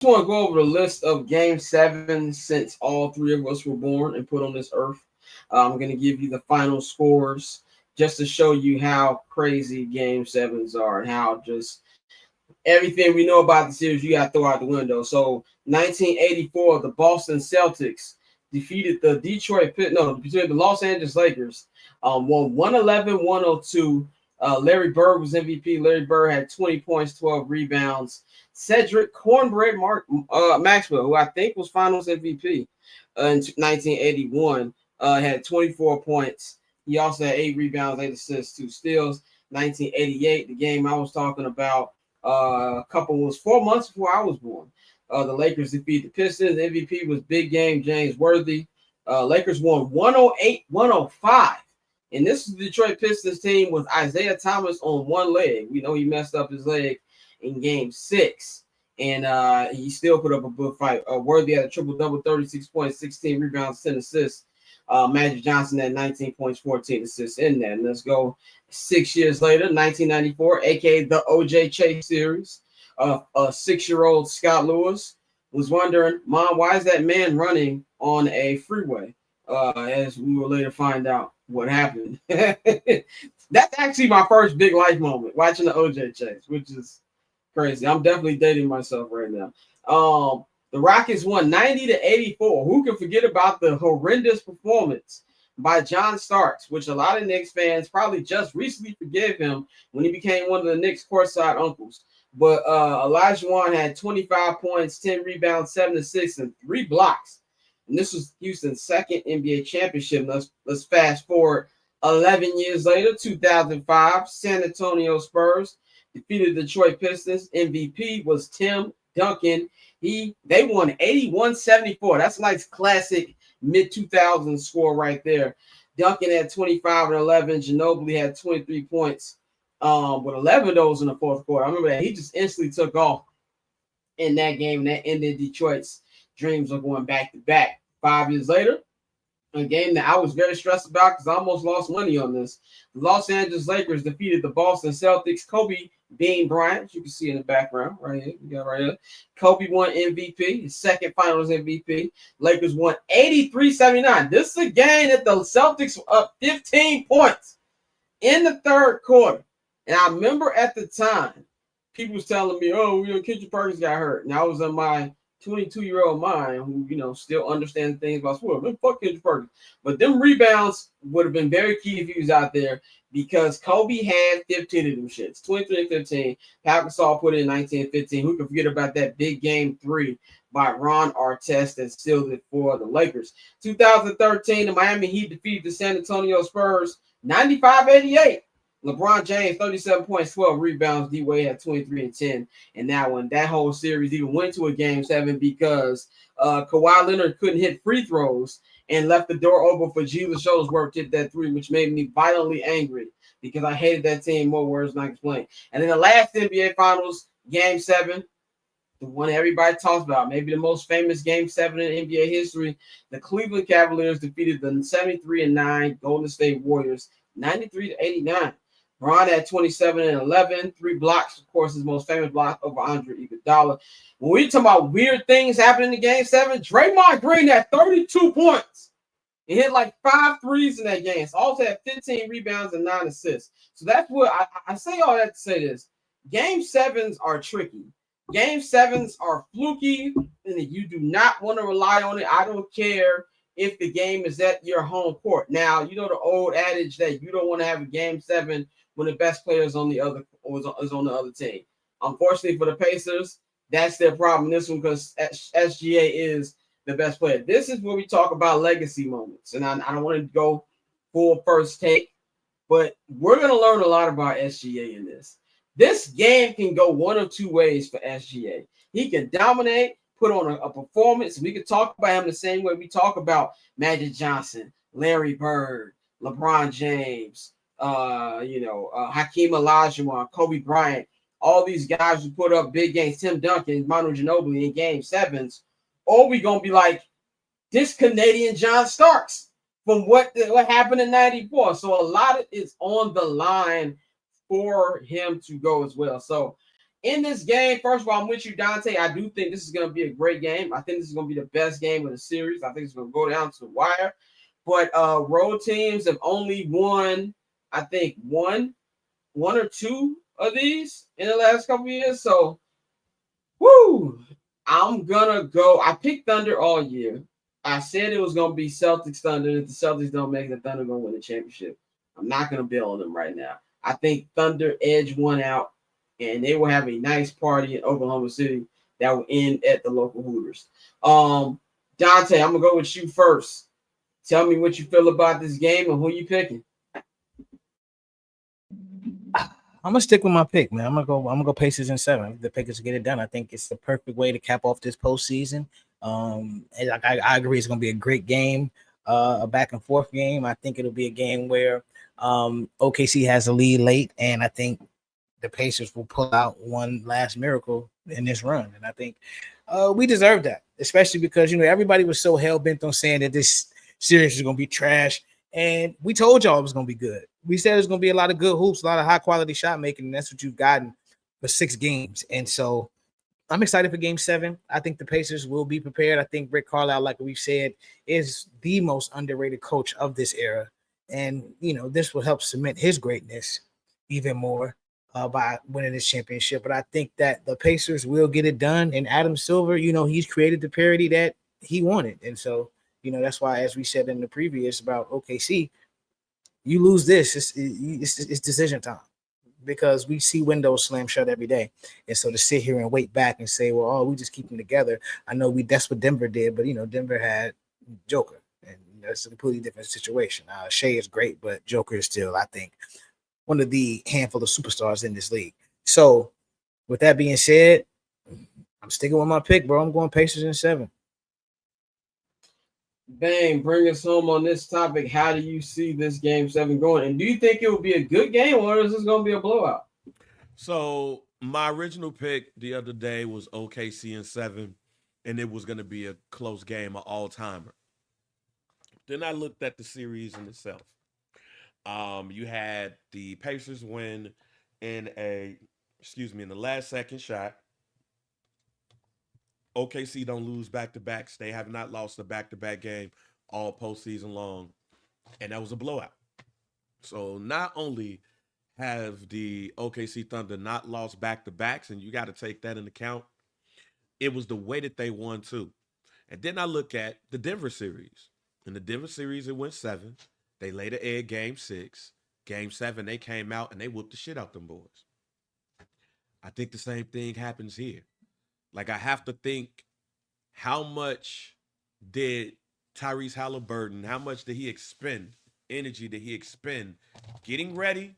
want to go over the list of game seven since all three of us were born and put on this earth. I'm going to give you the final scores just to show you how crazy game sevens are and how just everything we know about the series you got to throw out the window. So 1984, the Boston Celtics defeated the between the Los Angeles Lakers, won 111-102. Larry Bird was MVP. Larry Bird had 20 points, 12 rebounds. Cedric Cornbread Maxwell, who I think was Finals MVP in 1981, had 24 points. He also had 8 rebounds, 8 assists, 2 steals. 1988, the game I was talking about, a couple was 4 months before I was born. The Lakers defeated the Pistons. The MVP was Big Game James Worthy. Lakers won 108-105. And this is the Detroit Pistons team with Isaiah Thomas on one leg. We know he messed up his leg in game 6. And he still put up a good fight. Worthy had a triple-double, 36 points, 16 rebounds, 10 assists. Magic Johnson had 19 points, 14 assists in that. And let's go 6 years later, 1994, a.k.a. the O.J. Chase series. A 6-year-old Scott Lewis was wondering, Mom, why is that man running on a freeway? As we will later find out what happened. That's actually my first big life moment, watching the O.J. Chase, which is crazy. I'm definitely dating myself right now. The Rockets won 90-84. Who can forget about the horrendous performance by John Starks, which a lot of Knicks fans probably just recently forgave him when he became one of the Knicks courtside uncles. But Olajuwon had 25 points, 10 rebounds, 7 assists, and 3 blocks. And this was Houston's second NBA championship. Let's fast forward 11 years later, 2005, San Antonio Spurs defeated the Detroit Pistons. MVP was Tim Duncan. They won 81-74. That's a nice classic mid-2000s score right there. Duncan had 25 and 11. Ginobili had 23 points with 11 of those in the fourth quarter. I remember that. He just instantly took off in that game, and that ended Detroit's dreams of going back-to-back. 5 years later, a game that I was very stressed about because I almost lost money on this. The Los Angeles Lakers defeated the Boston Celtics. Kobe Bean Bryant, you can see in the background right here. You got right here. Kobe won MVP, his second Finals MVP. Lakers won 83-79. This is a game that the Celtics were up 15 points in the third quarter. And I remember at the time, people was telling me, "Oh, Kendrick Perkins got hurt," and I was in my 22-year-old mind who, still understands things about sport. Man, fuck Kendrick Perkins. But them rebounds would have been very key if he was out there because Kobe had 15 of them shits, 23 and 15. Pau Gasol put in 19 and 15. Who can forget about that big game 3 by Ron Artest that sealed it for the Lakers? 2013, the Miami Heat defeated the San Antonio Spurs 95-88. LeBron James, 37 points, 12 rebounds. D-Wade had 23 and 10. And that whole series even went to a game 7 because Kawhi Leonard couldn't hit free throws and left the door open for Julius Shuttlesworth to hit that 3, which made me violently angry because I hated that team more words than I can explain. And then the last NBA Finals, game 7, the one everybody talks about, maybe the most famous game 7 in NBA history, the Cleveland Cavaliers defeated the 73-9 Golden State Warriors 93-89. Bron had 27 and 11, 3 blocks. Of course, his most famous block over Andre Iguodala. When we talk about weird things happening in Game 7, Draymond Green had 32 points. He hit like 5 threes in that game. So also had 15 rebounds and 9 assists. So that's what I say all that to say this. Game 7s are tricky. Game 7s are fluky, and you do not want to rely on it. I don't care if the game is at your home court. Now, the old adage that you don't want to have a Game 7 when the best player is on the other team. Unfortunately for the Pacers, that's their problem in this one because SGA is the best player. This is where we talk about legacy moments, and I don't want to go full first take, but we're going to learn a lot about SGA in this. This game can go one of two ways for SGA. He can dominate, put on a performance, and we can talk about him the same way we talk about Magic Johnson, Larry Bird, LeBron James, Hakeem Olajuwon, Kobe Bryant, all these guys who put up big games, Tim Duncan, Manu Ginobili in Game 7s, or we going to be like this Canadian John Starks from what happened in 94. So a lot of it's on the line for him to go as well. So In this game, first of all, I'm with you, Dante. I do think this is going to be a great game. I think this is going to be the best game of the series. I think it's going to go down to the wire. But road teams have only won, I think, one or two of these in the last couple of years. So, whoo, I'm gonna go. I picked Thunder all year. I said it was gonna be Celtics Thunder. If the Celtics don't make it, the Thunder gonna win the championship. I'm not gonna bail on them right now. I think Thunder edge one out, and they will have a nice party in Oklahoma City that will end at the local Hooters. Dante, I'm gonna go with you first. Tell me what you feel about this game and who you picking. I'm gonna stick with my pick, man. I'm gonna go Pacers in 7. The Pacers get it done. I think it's the perfect way to cap off this postseason. And I agree, it's gonna be a great game, a back and forth game. I think it'll be a game where OKC has a lead late, and I think the Pacers will pull out one last miracle in this run. And I think we deserve that, especially because everybody was so hell bent on saying that this series is gonna be trash. And we told y'all it was going to be good. We said there's going to be a lot of good hoops, a lot of high-quality shot making, and that's what you've gotten for 6 games. And so I'm excited for Game 7. I think the Pacers will be prepared. I think Rick Carlisle, like we've said, is the most underrated coach of this era. And, this will help cement his greatness even more by winning this championship. But I think that the Pacers will get it done. And Adam Silver, he's created the parity that he wanted. And so, that's why, as we said in the previous about OKC, you lose this, it's decision time, because we see windows slam shut every day. And so to sit here and wait back and say, well, we just keep them together. I know that's what Denver did, but Denver had Joker, and that's a completely different situation. Shea is great, but Joker is still, I think, one of the handful of superstars in this league. So with that being said, I'm sticking with my pick, bro. I'm going Pacers in 7. Bang, bring us home on this topic. How do you see this Game 7 going? And do you think it will be a good game, or is this going to be a blowout? So my original pick the other day was OKC in 7, and it was going to be a close game, an all-timer. Then I looked at the series in itself. You had the Pacers win in the last second shot. OKC don't lose back-to-backs. They have not lost a back-to-back game all postseason long, and that was a blowout. So not only have the OKC Thunder not lost back-to-backs, and you got to take that into account, it was the way that they won too. And then I look at the Denver series. In the Denver series, it went 7. They laid an egg Game 6. Game 7, they came out and they whooped the shit out them boys. I think the same thing happens here. Like, I have to think, how much did Tyrese Halliburton, how much did he expend, energy did he expend getting ready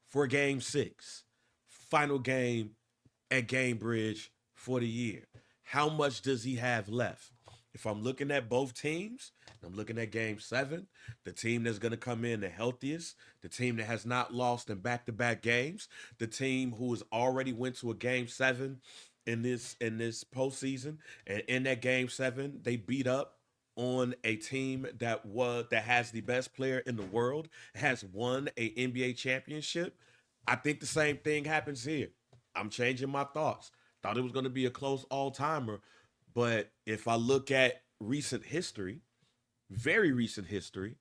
for Game 6, final game at Gamebridge for the year? How much does he have left? If I'm looking at both teams, I'm looking at Game 7, the team that's going to come in the healthiest, the team that has not lost in back-to-back games, the team who has already went to a Game 7 in this postseason, and in that Game 7, they beat up on a team that has the best player in the world, has won a NBA championship. I think the same thing happens here. I'm changing my thoughts. Thought it was going to be a close all-timer, but if I look at recent history, very recent history,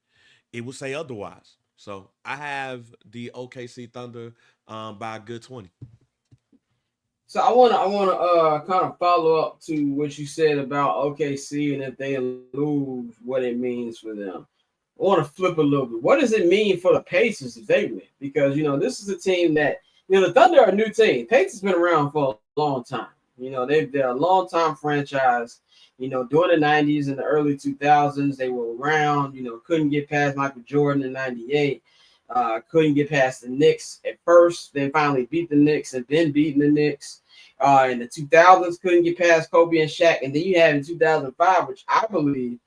it would say otherwise. So I have the OKC Thunder by a good 20. So I wanna kind of follow up to what you said about OKC, and if they lose, what it means for them. I want to flip a little bit. What does it mean for the Pacers if they win? Because this is a team that the Thunder are a new team. Pacers been around for a long time. They're a long time franchise. During the 90s and the early 2000s, they were around. Couldn't get past Michael Jordan in '98. Couldn't get past the Knicks at first, then finally beat the Knicks and then beating the Knicks. In the 2000s, couldn't get past Kobe and Shaq. And then you had in 2005, which I believe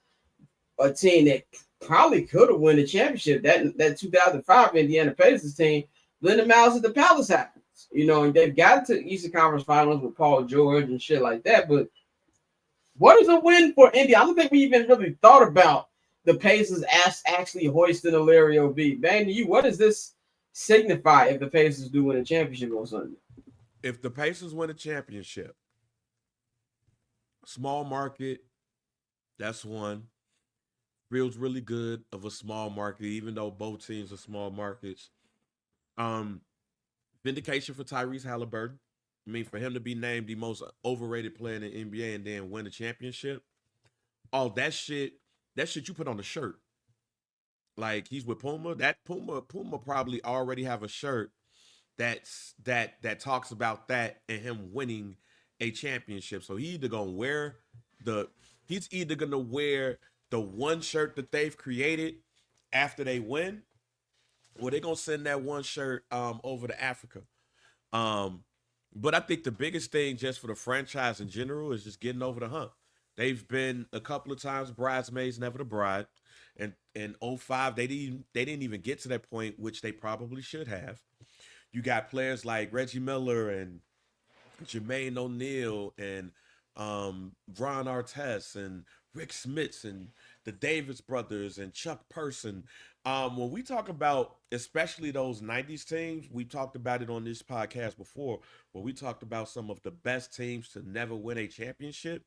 a team that probably could have won the championship. That 2005 Indiana Pacers team, Linda Miles at the Palace happens. And they've got to Eastern Conference Finals with Paul George and shit like that. But what is a win for India? I don't think we even really thought about the Pacers actually hoisting a Larry O.B. Bang to you, what does this signify if the Pacers do win a championship on Sunday? if the Pacers win a championship, small market, that's one. Feels really good of a small market, even though both teams are small markets. Um, Vindication for Tyrese Halliburton. I mean, for him to be named the most overrated player in the NBA and then win a championship, all that shit you put on a shirt. Like he's with Puma. That Puma probably already have a shirt that talks about that and him winning a championship. So the he's either gonna wear the one shirt that they've created after they win, or they're gonna send that one shirt over to Africa. Um, but I think the biggest thing just for the franchise in general is just getting over the hump. They've been a couple of times bridesmaids, never the bride. And in '05, they didn't even get to that point, which they probably should have. You got players like Reggie Miller and Jermaine O'Neal and Ron Artest and Rick Smits and the Davis brothers and Chuck Person. When we talk about especially those 90s teams, we talked about it on this podcast before, where we talked about some of the best teams to never win a championship.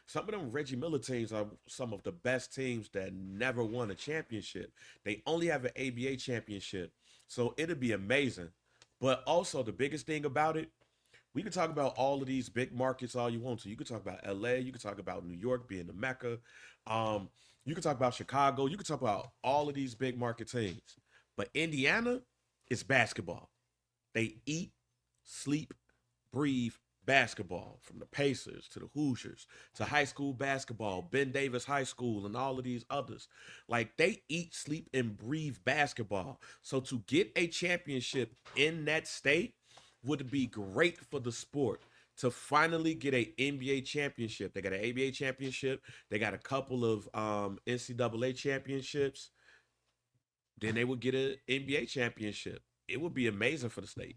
Some of them Reggie Miller teams are some of the best teams that never won a championship. They only have an ABA championship. So it'd be amazing. But also the biggest thing about it, we can talk about all of these big markets all you want to. You can talk about LA, you can talk about New York being the Mecca. You can talk about Chicago, you can talk about all of these big market teams. But Indiana is basketball. They eat, sleep, breathe basketball, from the Pacers to the Hoosiers to high school basketball, Ben Davis High School, and all of these others. Like they eat, sleep, and breathe basketball. So to get a championship in that state would be great for the sport. To finally get a NBA championship, they got an ABA championship, they got a couple of NCAA championships. Then they would get an NBA championship. It would be amazing for the state.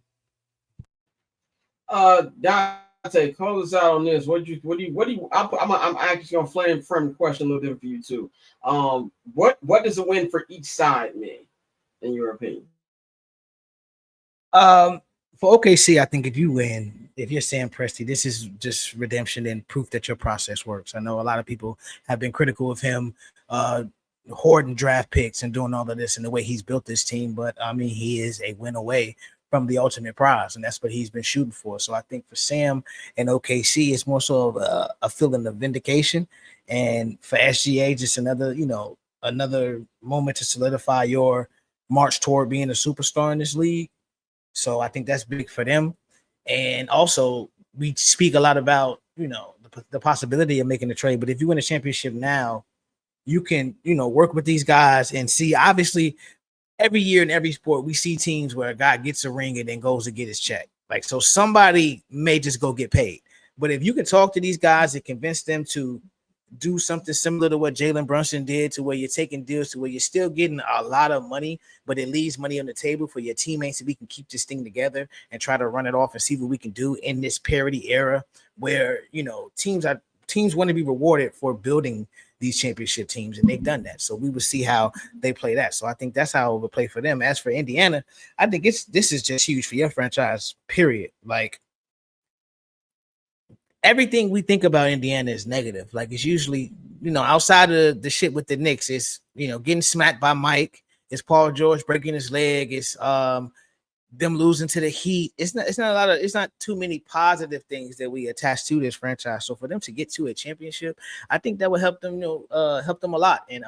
Dante, close us out on this. I'm actually gonna frame the question a little different for you too. What does a win for each side mean, in your opinion? For OKC, I think if you win, if you're Sam Presti, this is just redemption and proof that your process works. I know a lot of people have been critical of him hoarding draft picks and doing all of this and the way he's built this team, but I mean, he is a win away from the ultimate prize, and that's what he's been shooting for. So I think for Sam and OKC, it's more so of a feeling of vindication, and for SGA, just another moment to solidify your march toward being a superstar in this league. So I think that's big for them. And also, we speak a lot about, the possibility of making a trade. But if you win a championship now, you can, work with these guys and see, obviously, every year in every sport, we see teams where a guy gets a ring and then goes to get his check. Like, so somebody may just go get paid. But if you can talk to these guys and convince them to do something similar to what Jalen Brunson did, to where you're taking deals to where you're still getting a lot of money, but it leaves money on the table for your teammates, so we can keep this thing together and try to run it off and see what we can do in this parity era where, teams want to be rewarded for building these championship teams, and they've done that. So we will see how they play that. So I think that's how it will play for them. As for Indiana, I think this is just huge for your franchise, period. Like, everything we think about Indiana is negative. Like, it's usually, outside of the shit with the Knicks, it's, getting smacked by Mike, it's Paul George breaking his leg, it's them losing to the Heat. It's not too many positive things that we attach to this franchise. So for them to get to a championship, I think that would help them, help them a lot. And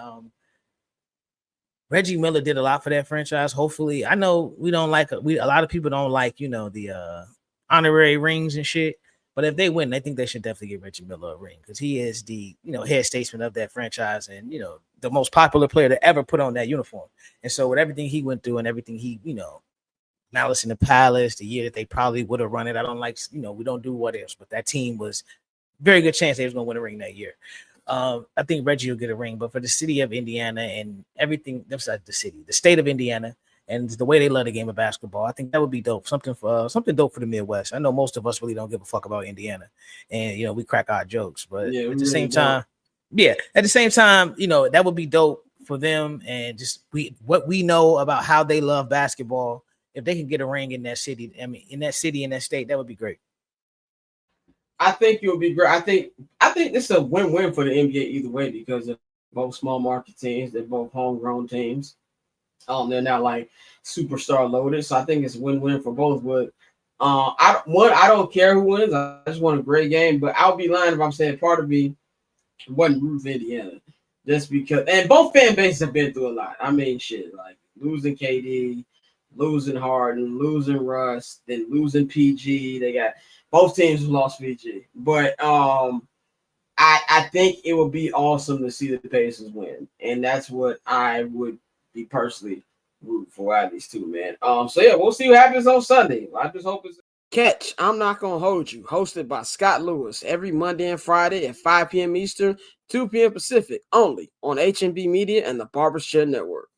Reggie Miller did a lot for that franchise. Hopefully, I know a lot of people don't like, the honorary rings and shit. But if they win, I think they should definitely give Reggie Miller a ring, because he is the, head statesman of that franchise and, the most popular player to ever put on that uniform. And so with everything he went through and everything he, Malice in the Palace, the year that they probably would have run it. I don't like, we don't do what ifs, but that team was very good chance they was going to win a ring that year. I think Reggie will get a ring, but for the city of Indiana and everything, besides the city, the state of Indiana, and the way they love the game of basketball, I think that would be dope. Something dope for the Midwest. I know most of us really don't give a fuck about Indiana, and we crack our jokes, but at the same time, that would be dope for them. And just what we know about how they love basketball, if they could get a ring in that city, I mean, in that city, in that state, that would be great. I think you'll be great. I think this is a win-win for the NBA either way because they're both small market teams. They're both homegrown teams. They're not like superstar loaded, so I think it's win-win for both. But I don't care who wins. I just want a great game. But I'll be lying if I'm saying part of me wasn't root for Indiana, just because. And both fan bases have been through a lot. I mean, shit, like losing KD, losing Harden, losing Russ, then losing PG. They got both teams lost PG, but I think it would be awesome to see the Pacers win, and that's what I would be personally root for out of these two, man. So yeah, we'll see what happens on Sunday. I just hope it's Catch. I'm Not Gonna Hold You, hosted by Scott Lewis every Monday and Friday at 5 p.m. Eastern, 2 p.m. Pacific, only on HNB Media and the Barbershop Network.